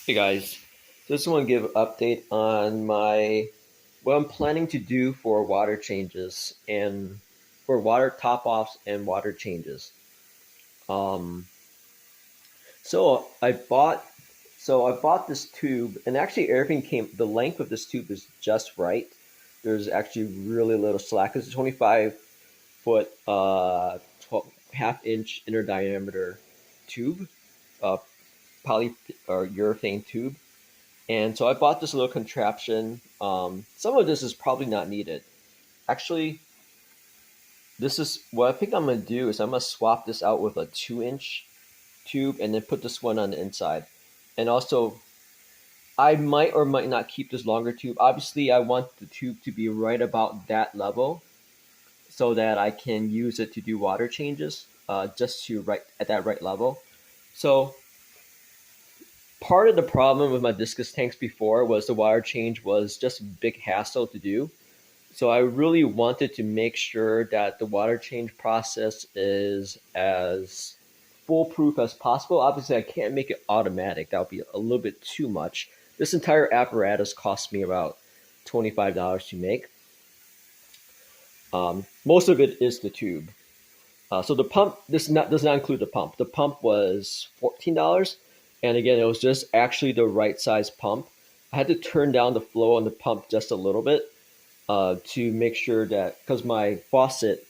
Hey guys, so just want to give an update on what I'm planning to do for water changes and for water top offs and water changes. Um, so I bought this tube, and actually everything came. The length of this tube is just right. There's actually really little slack. It's a 25 foot, 12.5 inch inner diameter tube, uh, poly or urethane tube. And so I bought this little contraption. Some of this is probably not needed. Actually, this is what I think I'm going to do is I'm going to swap this out with a 2 inch tube and then put this one on the inside. And also, I might or might not keep this longer tube. Obviously, I want the tube to be right about that level so that I can use it to do water changes, just to right at that right level. So part of the problem with my discus tanks before was the water change was just a big hassle to do. So I really wanted to make sure that the water change process is as foolproof as possible. Obviously, I can't make it automatic. That would be a little bit too much. This entire apparatus cost me about $25 to make. Most of it is the tube. So the pump, does not include the pump. The pump was $14. And again, it was just actually the right size pump. I had to turn down the flow on the pump just a little bit to make sure that, because my faucet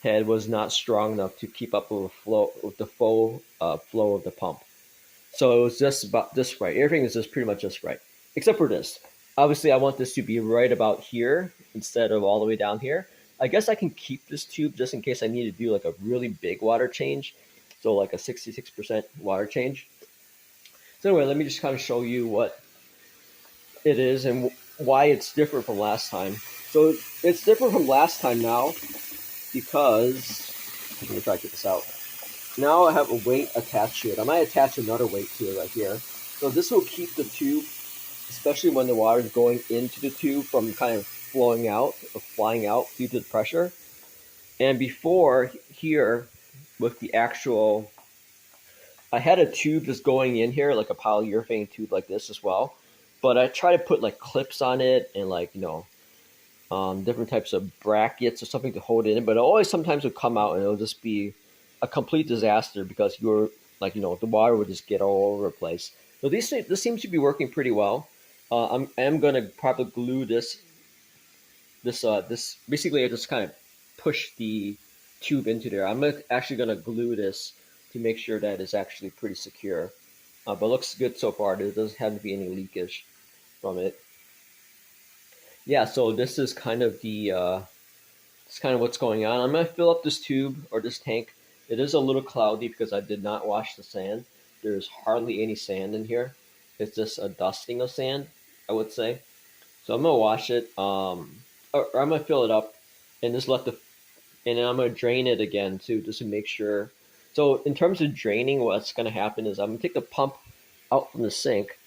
head was not strong enough to keep up with the full flow of the pump. So it was just about just right. Everything is just pretty much just right, except for this. Obviously, I want this to be right about here instead of all the way down here. I guess I can keep this tube just in case I need to do like a really big water change. So like a 66% water change. So anyway, let me just kind of show you what it is and why it's different from last time. So it's different from last time now because, let me try to get this out. Now I have a weight attached to it. I might attach another weight to it right here. So this will keep the tube, especially when the water is going into the tube, from kind of flowing out or flying out due to the pressure. And before here, with the actual, I had a tube just going in here, like a polyurethane tube like this as well. But I try to put like clips on it and different types of brackets or something to hold it in. But it always sometimes would come out and it'll just be a complete disaster because the water would just get all over the place. So this seems to be working pretty well. I am gonna probably glue this basically I just kind of push the tube into there. I'm actually gonna glue this to make sure that it's actually pretty secure. But it looks good so far. There doesn't have to be any leakage from it. Yeah, so this is kind of it's kind of what's going on. I'm gonna fill up this tube or this tank. It is a little cloudy because I did not wash the sand. There's hardly any sand in here. It's just a dusting of sand, I would say. So I'm gonna wash it, or I'm gonna fill it up, and just and then I'm gonna drain it again too, just to make sure. So in terms of draining, what's gonna happen is I'm gonna take the pump out from the sink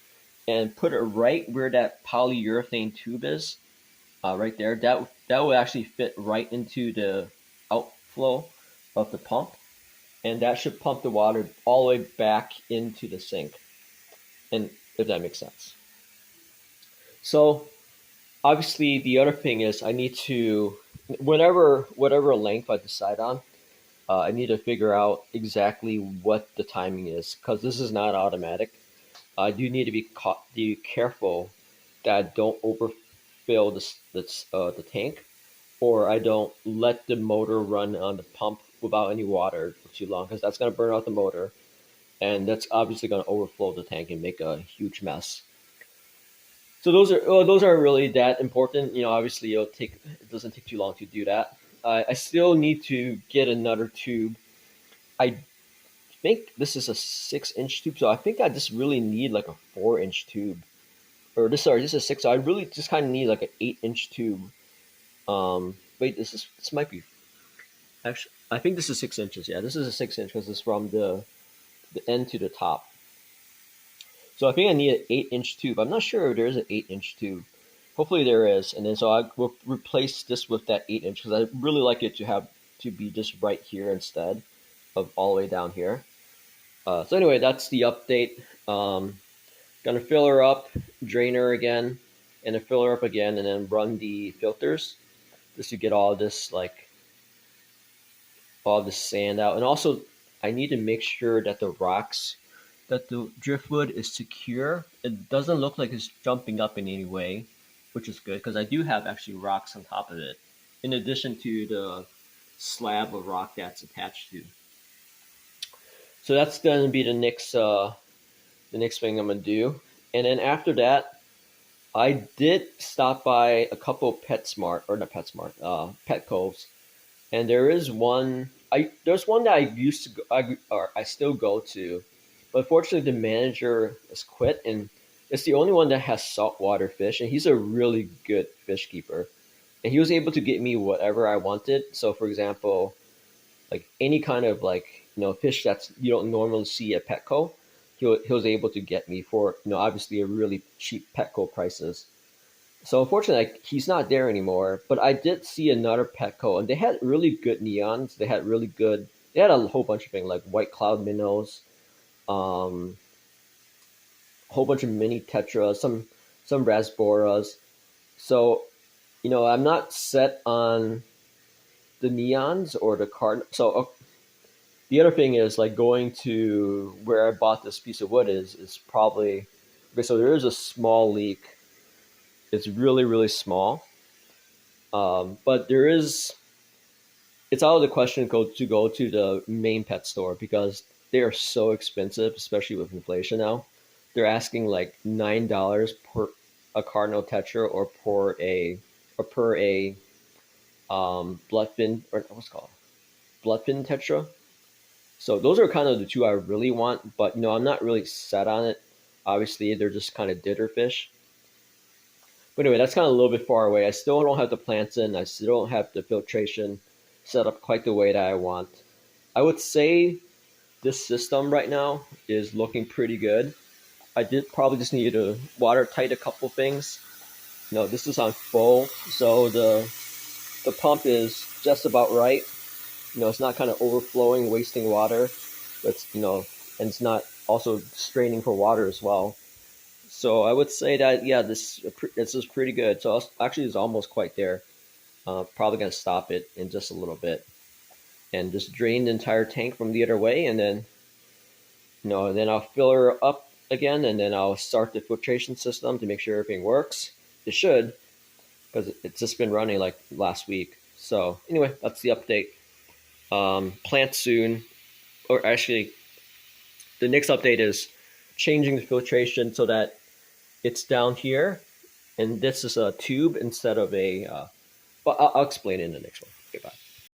and put it right where that polyurethane tube is, right there. That will actually fit right into the outflow of the pump, and that should pump the water all the way back into the sink. And if that makes sense. So obviously the other thing is I need to, whatever length I decide on, I need to figure out exactly what the timing is because this is not automatic. I do need to be careful that I don't overfill the tank, or I don't let the motor run on the pump without any water for too long because that's going to burn out the motor, and that's obviously going to overflow the tank and make a huge mess. So those aren't really that important. Obviously it doesn't take too long to do that. I still need to get another tube. I think this is a 6 inch tube, so I think I just really need like a 4 inch tube. Or this is six. So I really just kind of need like an 8 inch tube. Wait, this might be actually. I think this is 6 inches. Yeah, this is a 6 inch because it's from the end to the top. So I think I need an 8 inch tube. I'm not sure if there is an 8 inch tube. Hopefully there is. And then so I will replace this with that 8 inch because I really like it to be just right here instead of all the way down here. So anyway, that's the update. Got Gonna fill her up, drain her again, and then fill her up again, and then run the filters just to get all this sand out. And also, I need to make sure that the driftwood is secure. It doesn't look like it's jumping up in any way, which is good because I do have actually rocks on top of it, in addition to the slab of rock that's attached to. So that's gonna be the next thing I'm gonna do. And then after that, I did stop by a couple PetSmart or not PetSmart, Petco's, and there's one that I used to go, or I still go to, but fortunately the manager has quit, and it's the only one that has saltwater fish, and he's a really good fish keeper, and he was able to get me whatever I wanted. So for example, like any kind of fish that's you don't normally see at Petco, he was able to get me for obviously a really cheap Petco prices. So unfortunately, he's not there anymore. But I did see another Petco, and they had really good neons. They had really good. They had a whole bunch of things like white cloud minnows, a whole bunch of mini tetras, some rasboras. So I'm not set on the neons or the card. So the other thing is like going to where I bought this piece of wood is probably okay. So there is a small leak. It's really really small, but there is. It's out of the question to go to the main pet store because they are so expensive, especially with inflation now. They're asking like $9 per a cardinal tetra or per a bloodfin or what's it called bloodfin tetra. So those are kind of the two I really want, but I'm not really set on it. Obviously, they're just kind of ditter fish. But anyway, that's kind of a little bit far away. I still don't have the plants in. I still don't have the filtration set up quite the way that I want. I would say this system right now is looking pretty good. I did probably just need to watertight a couple things. This is on full, so the pump is just about right. It's not kind of overflowing, wasting water, but and it's not also straining for water as well. So I would say that yeah, this is pretty good. So actually, it's almost quite there. Probably gonna stop it in just a little bit and just drain the entire tank from the other way, and then then I'll fill her up again, and then I'll start the filtration system to make sure everything works. It should, because it's just been running like last week. So anyway, that's the update. Plant soon, or actually, the next update is changing the filtration so that it's down here, and this is a tube instead of a. But I'll explain it in the next one. Okay, bye.